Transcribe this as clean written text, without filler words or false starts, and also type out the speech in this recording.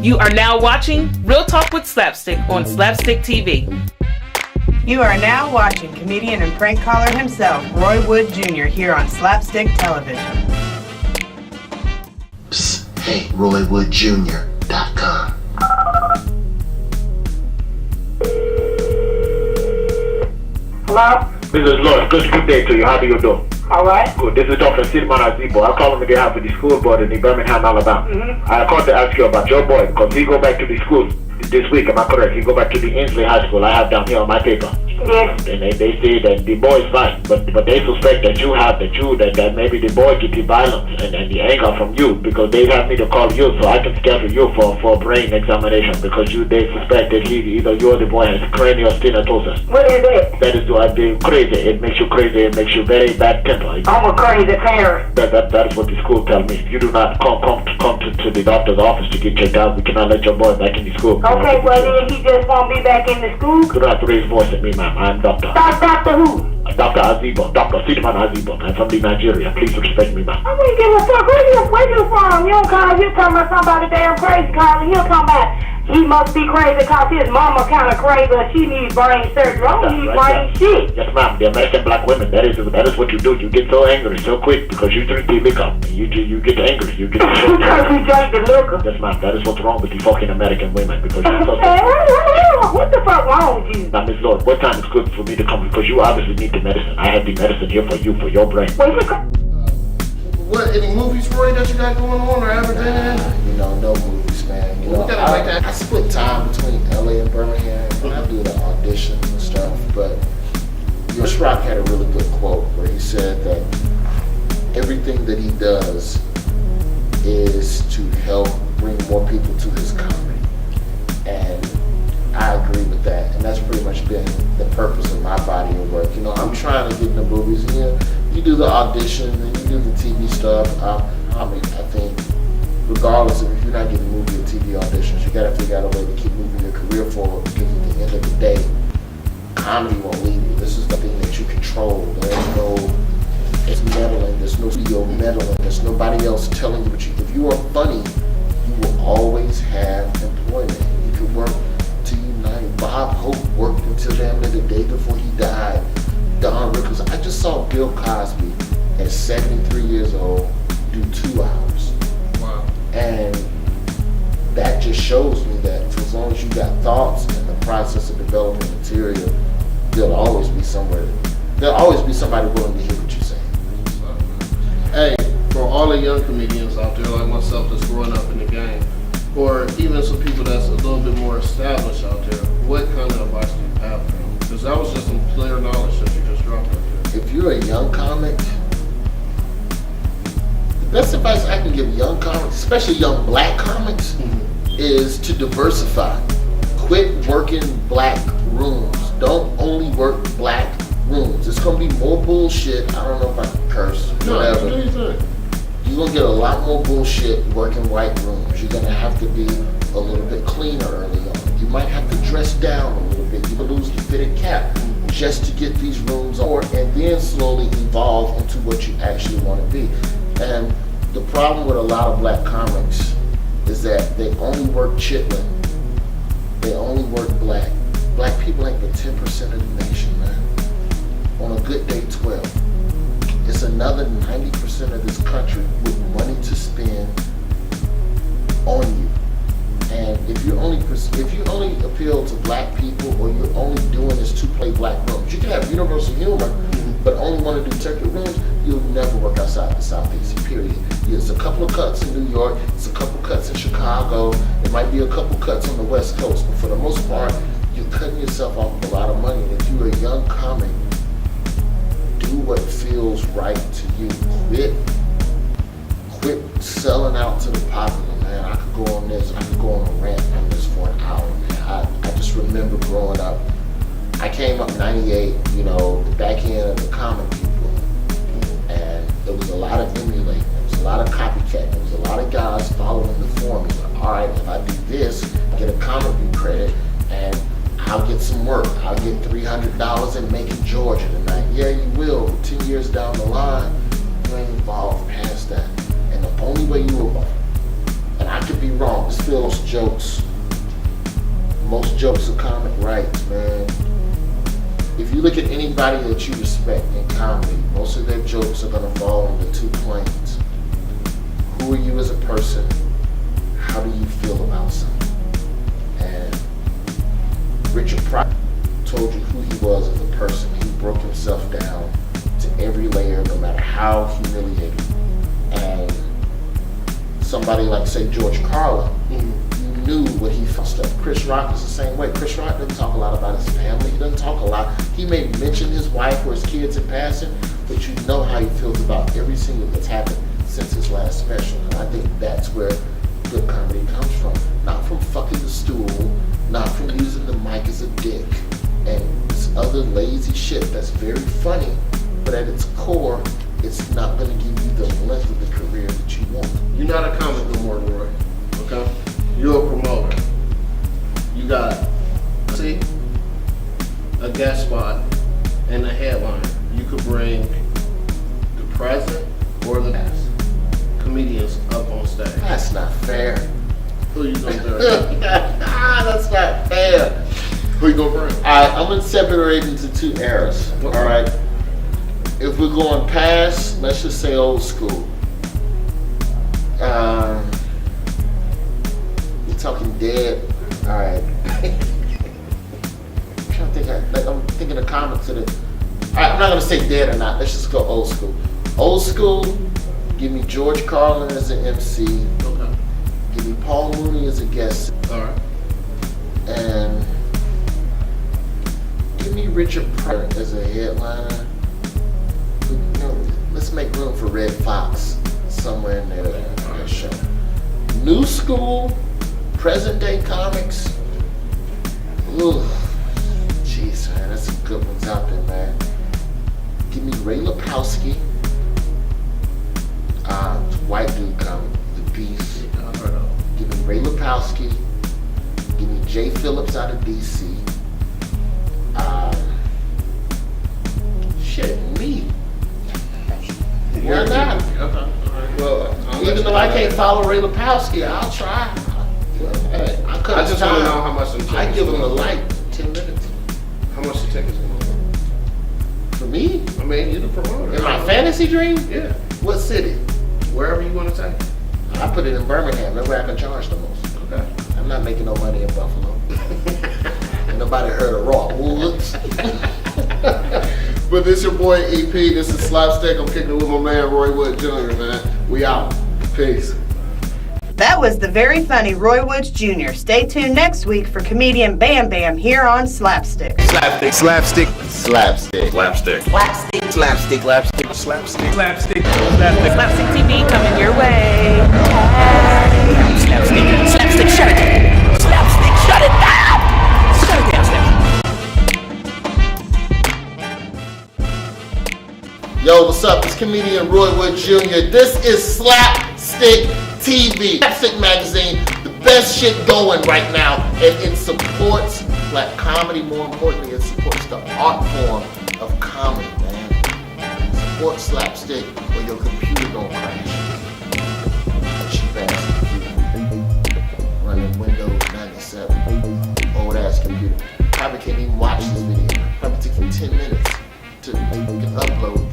You are now watching Real Talk with SlapStik on SlapStik TV. You are now watching comedian and prank caller himself, Roy Wood Jr. here on SlapStik Television. Psst, hey, RoyWoodJr.com. Hello? This is Lloyd. Good day to you. How do you do? All right. Good. This is Dr. Sidman Azibo. I call on behalf of the school board in Birmingham, Alabama. I called to ask you about your boy because he go back to the school this week. Am I correct? He go back to the Inslee High School. I have down here on my paper. Yes. And they say that the boy is fine, but they suspect that that maybe the boy get the violence and the anger from you because they have me to call you so I can schedule you for a brain examination because they suspect that either you or the boy has cranial stenosis. What is it? That is crazy. It makes you crazy. It makes you very bad temper. I'm a crazy parent. That is what the school tell me. If you do not come to the doctor's office to get checked out, we cannot let your boy back in the school. Okay, well then he just won't be back in the school? You don't have to raise voice at me, ma'am. I'm doctor. Doctor who? Dr. Azibo. Dr. Sidman Azibo. I'm from Nigeria. Please respect me, ma'am. I wouldn't give a fuck. Where you from? You don't call, you talking about somebody damn crazy calling. You talking about he must be crazy because his mama kind of crazy and she needs brain surgery. I don't need brain shit. Yes, ma'am. The American black women, that is what you do. You get so angry so quick because you drink the liquor. You get angry. You get so because we drink the liquor. Yes, ma'am. That is what's wrong with the fucking American women because you're so... What the fuck wrong with you? Now, Miss Lord, what time is good for me to come? Because you obviously need the medicine. I have the medicine here for you, for your brain. What, any movies, Roy, that you got going on or ever been in? No movies, man. I split time between LA and Birmingham when I do the auditions and stuff, but Schrock had a really good quote where he said that everything that he does is to help bring more people to his comedy. And I agree with that, and that's pretty much been the purpose of my body of work. I'm trying to get in the movies, and you do the audition and you do the TV stuff. I think regardless of if you're not getting movie or TV auditions, you gotta figure out a way to keep moving your career forward because at the end of the day, comedy won't leave you. This is the thing that you control. It's meddling, there's no studio meddling, there's nobody else telling you what you, if you are funny, you will always have employment. You can work till you 90. Bob Hope worked until damn near the day before he died. Don Rickles, I just saw Bill Cosby at 73 years old do 2 hours. Wow. And that just shows me that for as long as you got thoughts and the process of developing material, there'll always be somebody willing to hear what you're saying. Hey, for all the young comedians out there like myself that's growing up in the game, or even some people that's a little bit more established out there, what kind of advice do you have for them? Because that was just some clear knowledge that you just dropped right there. If you're a young comic, the best advice I can give young comics, especially young black comics, is to diversify. Quit working black rooms. Don't only work black rooms. It's going to be more bullshit. I don't know if I can curse. Whatever. Do you think? You're going to get a lot more bullshit working white rooms. You're going to have to be a little bit cleaner early on. You might have to dress down a little bit. You will lose the fitted cap just to get these rooms on, and then slowly evolve into what you actually want to be. And the problem with a lot of black comics is that they only work chitlin. They only work black. Black people ain't but 10% of the nation, man. On a good day, 12. It's another 90% of this country with money to spend on you. And if you only appeal to black people, or you're only doing this to play black rooms, you can have universal humor, but only want to do turkey rooms, you'll never work outside the Southeast, period. There's a couple of cuts in New York, it's a couple cuts in Chicago, there might be a couple cuts on the West Coast, but for the most part, you're cutting yourself off with a lot of money. And if you're a young comic, do what feels right to you. Quit selling out to the popular, man. I could go on this, I could go on a rant on this for an hour, man. I just remember growing up, I came up 98, the back end of the comic people, and there was a lot of emulating, there was a lot of copycat, there was a lot of guys following the formula. All right, if I do this, I get a comic book credit, and I'll get some work. I'll get $300 in Macon, Georgia tonight. Yeah, you will. 10 years down the line, you ain't evolved past that. And the only way you evolve, and I could be wrong, this feels jokes. Most jokes are comic rights, man. If you look at anybody that you respect in comedy, most of their jokes are gonna fall into two planes. Who are you as a person? How do you feel about something? And Richard Pryor told you who he was as a person. He broke himself down to every layer, no matter how humiliating. And somebody like, say, George Carlin, you knew what he felt stuff. Chris Rock is the same way. Chris Rock doesn't talk a lot about his family. He doesn't talk a lot. He may mention his wife or his kids in passing, but you know how he feels about every single that's happened since his last special. And I think that's where good comedy comes from. Not from fucking the stool, not from using the mic as a dick, and this other lazy shit that's very funny, but at its core, it's not going to give you the length of the career that you want. You're not a comic no more, Roy. Okay? You're a promoter. You got, see, a guest spot and a headliner. You could bring the present or the past comedians up on stage. That's not fair. Who you gonna do? That's not fair. Who you gonna bring? I'm going to separate into two eras. Okay. All right? If we're going past, let's just say old school. You're talking dead. All right. I'm thinking of comics that are. All right, I'm not gonna say dead or not. Let's just go old school. Old school. Give me George Carlin as an MC. Okay. Give me Paul Mooney as a guest. All right. And give me Richard Pryor as a headliner. You know, let's make room for Red Fox somewhere in there on that show. New school, present day comics. Ooh, jeez, man, that's some good ones out there, man. Give me Ray Lapowski, white dude comic, The Beast. Give me Ray Lapowski. Give me Jay Phillips out of DC. Shit, me. Why not? Okay. Well, Even though I can't follow Ray Lapowski, I'll try. Hey, I just want to know how much them I tickets give him a going. light 10 minutes. How much the tickets going? For me? I mean, you're the promoter. In my fantasy dream? Yeah. What city? Wherever you want to take. I put it in Birmingham. That's where I can charge the most. Okay. I'm not making no money in Buffalo. Ain't nobody heard of Raw Woods. But this your boy EP. This is SlapStik. I'm kicking it with my man Roy Wood Jr. Man, we out. Peace. That was the very funny Roy Woods Jr. Stay tuned next week for comedian Bam Bam here on SlapStik. SlapStik. Slapstick. SlapStik. SlapStik. SlapStik. SlapStik. SlapStik TV coming your way. SlapStik. Shut it down. SlapStik. Shut it down. Shut it down, SlapStik. Yo, what's up? It's comedian Roy Wood Jr. This is SlapStik TV. SlapStik magazine, the best shit going right now. And it supports black comedy. More importantly, it supports the art form of comedy, man. Support SlapStik or your computer don't crash. Cheap ass computer. Running Windows 97. Old ass computer. Probably can't even watch this video. Probably took you 10 minutes to upload